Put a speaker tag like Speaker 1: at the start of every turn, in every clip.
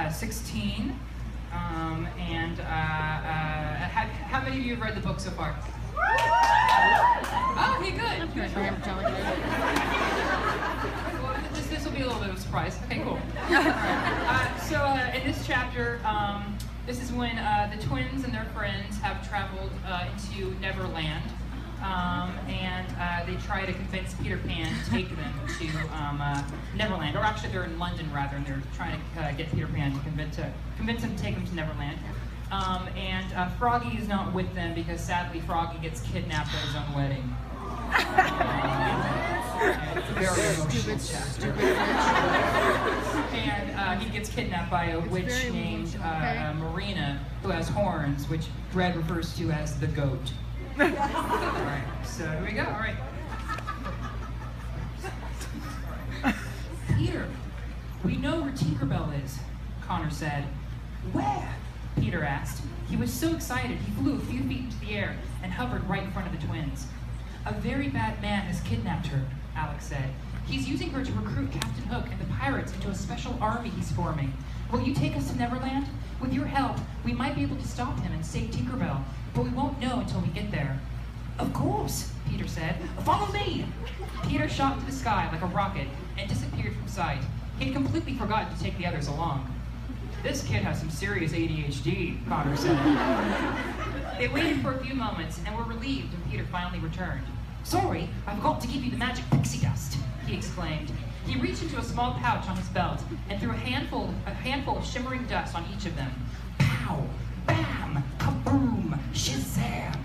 Speaker 1: 16. How many of you have read the book so far? Oh, okay, good. Well, this will be a little bit of a surprise. Okay, cool. So in this chapter, this is when the twins and their friends have traveled into Neverland, and they try to convince Peter Pan to take them to Neverland. Or actually, they're in London rather, and they're trying to get Peter Pan to convince him to take them to Neverland. Froggy is not with them because sadly Froggy gets kidnapped at his own wedding. It's a very emotional chapter. And he gets kidnapped by a witch named Marina, who has horns, which Red refers to as the goat. Alright, so here we go, alright. Peter, we know where Tinkerbell is, Connor said. Where? Peter asked. He was so excited he flew a few feet into the air and hovered right in front of the twins. A very bad man has kidnapped her, Alex said. He's using her to recruit Captain Hook and the pirates into a special army he's forming. Will you take us to Neverland? With your help, we might be able to stop him and save Tinkerbell, but we won't know until we get there. Of course, Peter said. Follow me! Peter shot into the sky like a rocket and disappeared from sight. He had completely forgotten to take the others along. This kid has some serious ADHD, Connor said. They waited for a few moments and were relieved when Peter finally returned. Sorry, I forgot to give you the magic pixie dust, he exclaimed. He reached into a small pouch on his belt and threw a handful of shimmering dust on each of them. Pow! Bam! Kaboom! Shazam!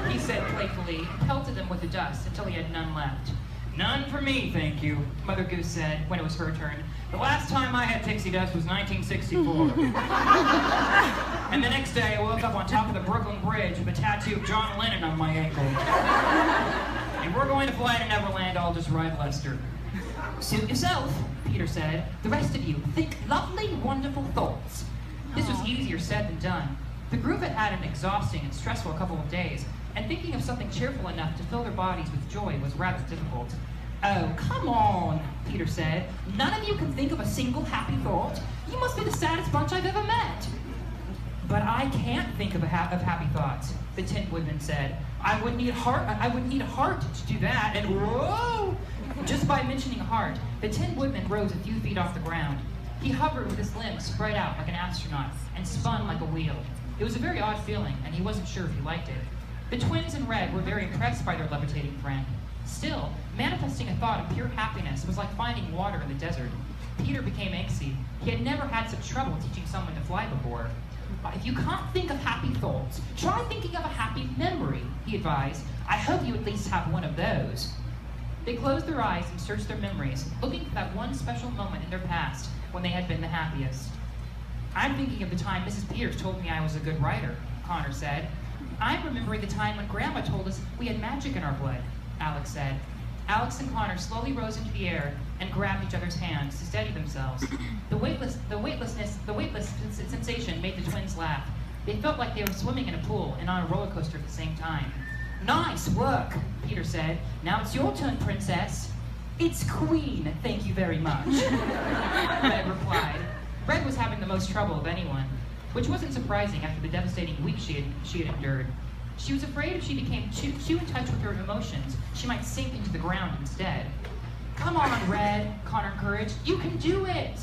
Speaker 1: He said playfully and pelted them with the dust until he had none left. None for me, thank you, Mother Goose said when it was her turn. The last time I had pixie dust was 1964. And the next day I woke up on top of the Brooklyn Bridge with a tattoo of John Lennon on my ankle. And we're going to fly to Neverland, I'll just ride Lester. Suit yourself, Peter said. The rest of you, think lovely, wonderful thoughts. This was easier said than done. The group had had an exhausting and stressful couple of days, and thinking of something cheerful enough to fill their bodies with joy was rather difficult. Oh, come on, Peter said. None of you can think of a single happy thought. You must be the saddest bunch I've ever met. But I can't think of happy thoughts, the Tin Woodman said. I would need a heart to do that, and whoa! Just by mentioning a heart, the Tin Woodman rose a few feet off the ground. He hovered with his limbs spread out like an astronaut and spun like a wheel. It was a very odd feeling, and he wasn't sure if he liked it. The twins in red were very impressed by their levitating friend. Still, manifesting a thought of pure happiness was like finding water in the desert. Peter became angsty. He had never had such trouble teaching someone to fly before. If you can't think of happy thoughts, try thinking of a happy memory, he advised. I hope you at least have one of those. They closed their eyes and searched their memories, looking for that one special moment in their past when they had been the happiest. I'm thinking of the time Mrs. Peters told me I was a good writer, Connor said. I'm remembering the time when Grandma told us we had magic in our blood, Alex said. Alex and Connor slowly rose into the air and grabbed each other's hands to steady themselves. The weightless sensation made the twins laugh. They felt like they were swimming in a pool and on a roller coaster at the same time. Nice work, Peter said. Now it's your turn, Princess. It's Queen, thank you very much, Red replied. Red was having the most trouble of anyone, which wasn't surprising after the devastating week she had endured. She was afraid if she became too in touch with her emotions, she might sink into the ground instead. Come on, Red, Connor encouraged. You can do it!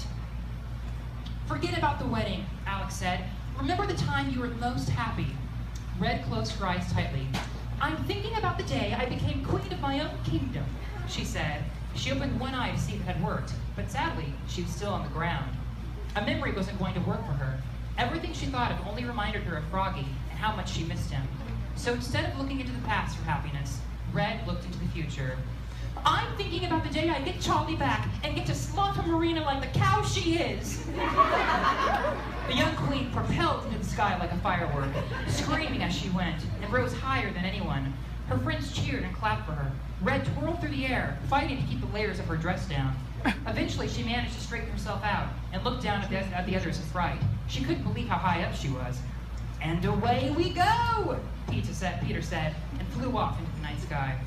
Speaker 1: Forget about the wedding, Alex said. Remember the time you were most happy. Red closed her eyes tightly. I'm thinking about the day I became queen of my own kingdom, she said. She opened one eye to see if it had worked, but sadly, she was still on the ground. A memory wasn't going to work for her. Everything she thought of only reminded her of Froggy and how much she missed him. So instead of looking into the past for happiness, Red looked into the future. I'm thinking about the day I get Charlie back and get to slaughter Marina like the cow she is. The young queen propelled into the sky like a firework, screaming as she went, and rose higher than anyone. Her friends cheered and clapped for her. Red twirled through the air, fighting to keep the layers of her dress down. Eventually, she managed to straighten herself out and looked down at the others in fright. She couldn't believe how high up she was. And away we go, Peter said, and flew off into the night sky.